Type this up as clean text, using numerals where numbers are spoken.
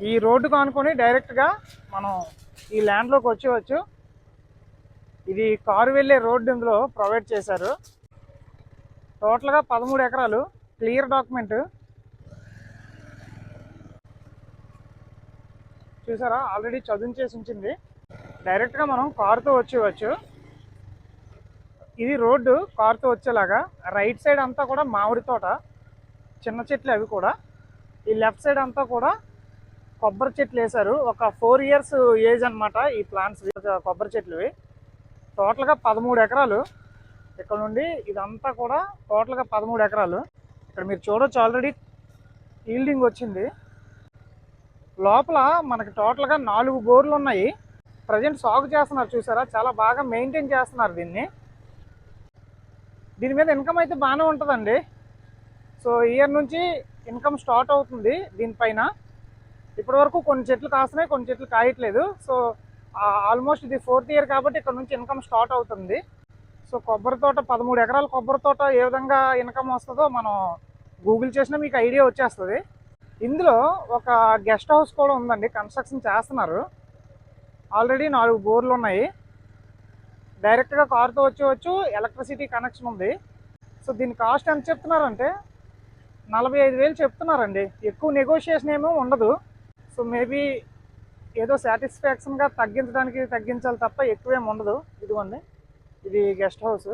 ఈ రోడ్డుకు ఆనుకొని డైరెక్ట్గా మనం ఈ ల్యాండ్లోకి వచ్చేవచ్చు. ఇది కారు వెళ్ళే రోడ్డు ఇందులో ప్రొవైడ్ చేశారు. టోటల్గా 13 ఎకరాలు, క్లియర్ డాక్యుమెంట్. చూసారా, ఆల్రెడీ చదువుచేసి ఉంచింది. డైరెక్ట్గా మనం కారుతో వచ్చేవచ్చు. ఇది రోడ్డు కారుతో వచ్చేలాగా. రైట్ సైడ్ అంతా కూడా మామిడి తోట, చిన్న చెట్లు అవి కూడా. ఈ లెఫ్ట్ సైడ్ అంతా కూడా కొబ్బరి చెట్లు వేశారు. ఒక 4 years ఏజ్ అనమాట ఈ ప్లాంట్స్, కొబ్బరి చెట్లువి. టోటల్గా 13 ఎకరాలు. ఇక్కడ నుండి ఇదంతా కూడా టోటల్గా 13 ఎకరాలు. ఇక్కడ మీరు చూడొచ్చు, ఆల్రెడీ ఈల్డింగ్ వచ్చింది. లోపల మనకి టోటల్గా 4 బోర్లు ఉన్నాయి. ప్రజెంట్ సాగు చేస్తున్నారు. చూసారా, చాలా బాగా మెయింటైన్ చేస్తున్నారు దీన్ని. దీని మీద ఇన్కమ్ అయితే బాగానే ఉంటుందండి. సో ఇయర్ నుంచి ఇన్కమ్ స్టార్ట్ అవుతుంది దీనిపైన. ఇప్పటి వరకు కొన్ని చెట్లు కాస్తున్నాయి, కొన్ని చెట్లు కాయట్లేదు. సో ఆల్మోస్ట్ ఇది 4th year కాబట్టి ఇక్కడ నుంచి ఇన్కమ్ స్టార్ట్ అవుతుంది. సో కొబ్బరి తోట, 13 ఎకరాల కొబ్బరి తోట ఏ విధంగా ఇన్కమ్ వస్తుందో మనం గూగుల్ చేసినా మీకు ఐడియా వచ్చేస్తుంది. ఇందులో ఒక గెస్ట్ హౌస్ కూడా ఉందండి, కన్స్ట్రక్షన్ చేస్తున్నారు. ఆల్రెడీ 4 బోర్లు ఉన్నాయి. డైరెక్ట్గా కారుతో వచ్చేవచ్చు, ఎలక్ట్రిసిటీ కనెక్షన్ ఉంది. సో దీని కాస్ట్ ఎంత చెప్తున్నారంటే 45,000 చెప్తున్నారండి. ఎక్కువ నెగోషియేషన్ ఏమో ఉండదు. సో మేబీ ఏదో సాటిస్ఫాక్షన్గా తగ్గించాలి తప్ప ఎక్కువేమి ఉండదు. ఇదిగోండి, ఇది గెస్ట్ హౌస్.